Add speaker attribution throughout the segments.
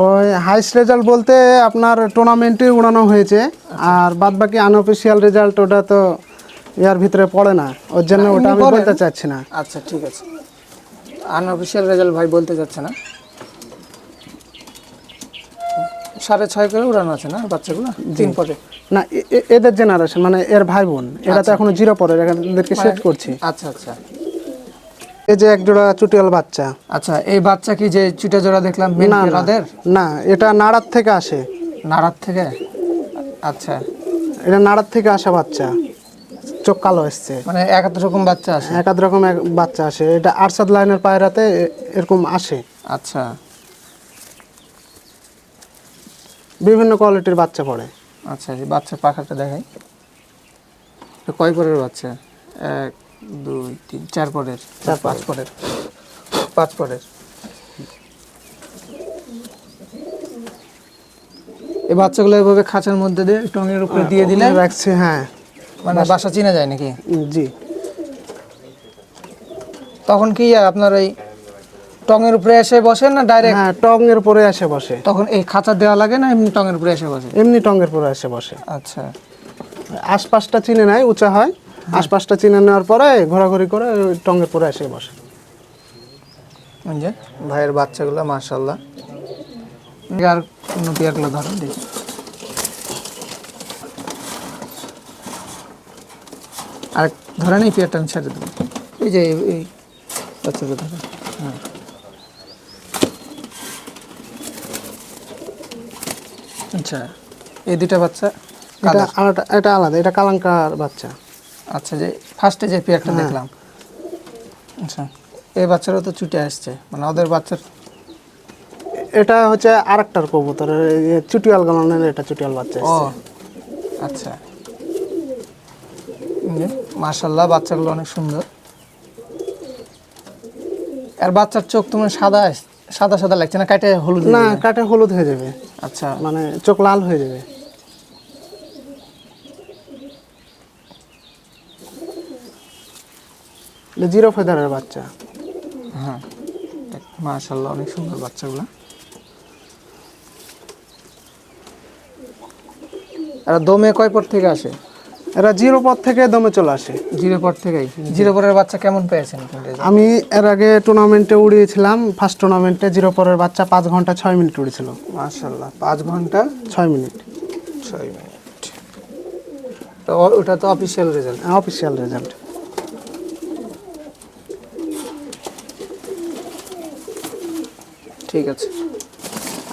Speaker 1: ওই highest result বলতে আপনার টুর্নামেন্টে উড়ানো হয়েছে, আর বাদ বাকি আনঅফিসিয়াল রেজাল্ট ওটা তো ইয়ার ভিতরে পড়ে না, ওর জন্য ওটা আমি বলতে চাচ্ছি না।
Speaker 2: আচ্ছা ঠিক আছে, আনঅফিসিয়াল রেজাল্ট ভাই বলতে যাচ্ছে না। 6.5 করে উড়ানো আছে না বাচ্চাগুলো 3 পরে?
Speaker 1: না, এদের জেনারেশন মানে এর ভাই বোন, এরা তো এখনো 0 পরে, এদেরকে সেট করছি।
Speaker 2: আচ্ছা আচ্ছা,
Speaker 1: এই যে এক জোড়া চুটিয়াল বাচ্চা।
Speaker 2: আচ্ছা, এই বাচ্চা কি যে চুটা জোড়া দেখলাম মেন পেরাদের?
Speaker 1: না, এটা নাড়ার থেকে আসে।
Speaker 2: নাড়ার থেকে? আচ্ছা,
Speaker 1: এটা নাড়ার থেকে আসা বাচ্চা, চোখ কালো এসছে,
Speaker 2: মানে এক রকম বাচ্চা আসে?
Speaker 1: এক রকম বাচ্চা আসে, এটা আরশাদ লাইনের পায়রাতে এরকম আসে।
Speaker 2: আচ্ছা,
Speaker 1: বিভিন্ন কোয়ালিটির বাচ্চা পড়ে।
Speaker 2: আচ্ছা, এই বাচ্চার পাখাটা দেখাই। এটা কয় পরের বাচ্চা? 1 2 3 4 পরের, 5 পরের, 5 পরের। এই বাচ্চাগুলো এভাবে খাঁচার মধ্যে দিয়ে টঙের উপরে দিয়ে দিলে
Speaker 1: রাখছি। হ্যাঁ,
Speaker 2: মানে বাসা চিনা যায় নাকি?
Speaker 1: জি।
Speaker 2: তখন কি আপনার এই টঙের উপরে এসে বসে না ডাইরেক্ট?
Speaker 1: হ্যাঁ, টঙের উপরে এসে বসে।
Speaker 2: তখন এই খাঁচা দেওয়া লাগে না এমনি টঙের উপরে এসে বসে?
Speaker 1: এমনি টঙের উপরে এসে বসে।
Speaker 2: আচ্ছা,
Speaker 1: আশপাশটা চিনে নেয়, উঁচা হয়, আশপাশটা চিনে নেওয়ার পরে ঘোরাঘুরি করে টঙের উপরে এসে বসে।
Speaker 2: যে ভাইয়ের বাচ্চাগুলো মাশাআল্লাহ। আর অন্য পেয়ারগুলো ধরেন দেখি। আর ধরেন এই পেয়ারটা আমি ছেড়ে দেবো, এই যে এই বাচ্চাটা ধরেন। হ্যাঁ, আচ্ছা, এই দুটা বাচ্চা
Speaker 1: এটা আলাদা, এটা কালাঙ্কার বাচ্চা।
Speaker 2: আচ্ছা, যে ফার্স্টে যে পেয়ারটা দেখলাম, আচ্ছা, এই বাচ্চারও তো চুটে আসছে, মানে ওদের বাচ্চার।
Speaker 1: এটা হচ্ছে আরেকটার কবুতর, চুটিয়াল গালানের, এটা চুটিয়াল বাচ্চা
Speaker 2: ও
Speaker 1: এসছে।
Speaker 2: আচ্ছা, মাশাআল্লাহ বাচ্চাগুলো অনেক সুন্দর। আর বাচ্চার চোখ তোমার সাদা সাদা সাদা লাগছে না, কাটে হলুদ?
Speaker 1: না, কাটে হলুদ হয়ে যাবে।
Speaker 2: আচ্ছা,
Speaker 1: মানে চোখ লাল হয়ে যাবে। জিরো ফেদারের বাচ্চা।
Speaker 2: হ্যাঁ, মাশাআল্লাহ অনেক সুন্দর বাচ্চাগুলো। আর দমে কয় পর থেকে আসে?
Speaker 1: এরা 0 পর থেকে দমে চলে আসে।
Speaker 2: 0 পর থেকেই? 0 পরের বাচ্চা কেমন পেয়েছেন?
Speaker 1: আমি এর আগে টুর্নামেন্টে উড়িয়েছিলাম, ফার্স্ট টুর্নামেন্টে 0 পরের বাচ্চা 5 ঘন্টা 6 মিনিট উড়েছিল।
Speaker 2: মাশাআল্লাহ, 5 ঘন্টা
Speaker 1: 6 মিনিট।
Speaker 2: 6 মিনিট। তো ওটা তো অফিশিয়াল রেজাল্ট?
Speaker 1: Official result.
Speaker 2: ঠিক আছে।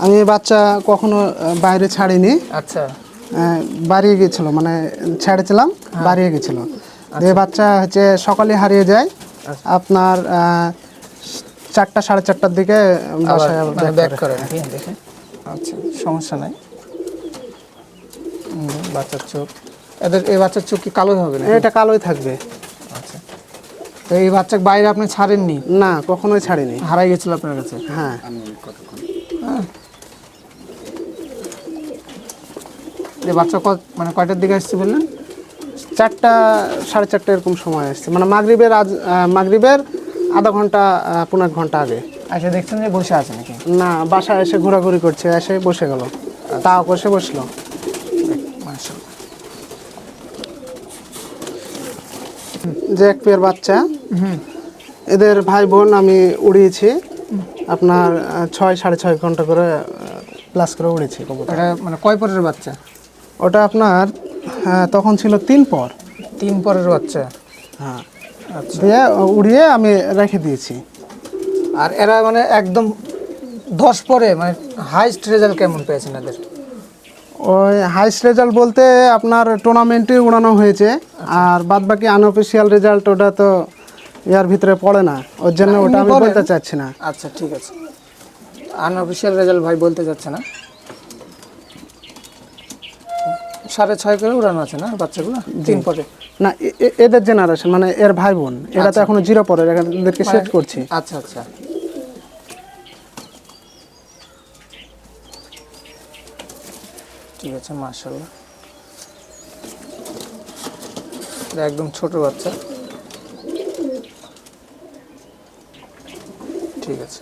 Speaker 1: আমি বাচ্চা কখনো বাইরে ছাড়িনি।
Speaker 2: আচ্ছা,
Speaker 1: বাড়িয়ে গেছিল, মানে ছেড়েছিলাম, বাড়িয়ে গেছিল। এই বাচ্চা হচ্ছে সকালে হারিয়ে যায়, আপনার 4টা 4:30টার দিকে বাসায়
Speaker 2: ব্যাক করে নাকি? দেখে, আচ্ছা, সমস্যা নাই। বাচ্চার চোখ, এই বাচ্চার চোখ কি কালোই হবে না?
Speaker 1: এটা কালোই থাকবে।
Speaker 2: আচ্ছা, তো এই বাচ্চাকে বাইরে আপনি ছাড়েননি?
Speaker 1: না, কখনোই ছাড়িনি।
Speaker 2: হারাই গেছিল আপনার কাছে?
Speaker 1: হ্যাঁ।
Speaker 2: এই বাচ্চা মানে কয়টার দিকে আসছে বললেন?
Speaker 1: 4টা 4:30 এরকম সময় আসছে, মানে মাগরিবের আধা ঘন্টা 1.5 ঘন্টা আগে।
Speaker 2: আচ্ছা, দেখছেন যে বসে আছে নাকি?
Speaker 1: না, বাসায় এসে ঘোরাঘুরি করছে, এসে বসে গেল, তাও কষে বসলো।
Speaker 2: মাশাআল্লাহ,
Speaker 1: যে এক পেয়ার বাচ্চা, এদের ভাই বোন আমি উড়িয়েছি আপনার 6-6.5 ঘন্টা করে প্লাস করে উড়েছি কবুতর।
Speaker 2: এটা মানে কয় পরের বাচ্চা?
Speaker 1: ওটা আপনার তখন ছিল 3 পর।
Speaker 2: 3 পরের বাচ্চা?
Speaker 1: হ্যাঁ, আচ্ছা, দিয়ে উড়িয়ে আমি রেখে দিয়েছি।
Speaker 2: আর এরা মানে একদম 10 পরে মানে হাইস্ট রেজাল্ট কেমন পেয়েছেন এদের?
Speaker 1: ওই হাইস্ট রেজাল্ট বলতে আপনার টুর্নামেন্টে উড়ানো হয়েছে, আর বাদ বাকি আনঅফিসিয়াল রেজাল্ট ওটা তো ইয়ার ভিতরে পড়ে না, ওর জন্য ওটা আমি বলতে চাচ্ছি না।
Speaker 2: আচ্ছা ঠিক আছে, আনঅফিসিয়াল রেজাল্ট ভাই বলতে যাচ্ছে না। 6.5 করে উড়ানো আছে না বাচ্চাগুলো 3 পরে?
Speaker 1: না, এদের জেনারেশন মানে এর ভাই বোন, এরা তো এখনো 0 পরে, এদেরকে সেট করছি।
Speaker 2: আচ্ছা আচ্ছা, ঠিক আছে, মাশাআল্লাহ। এটা একদম ছোট বাচ্চা। ঠিক আছে।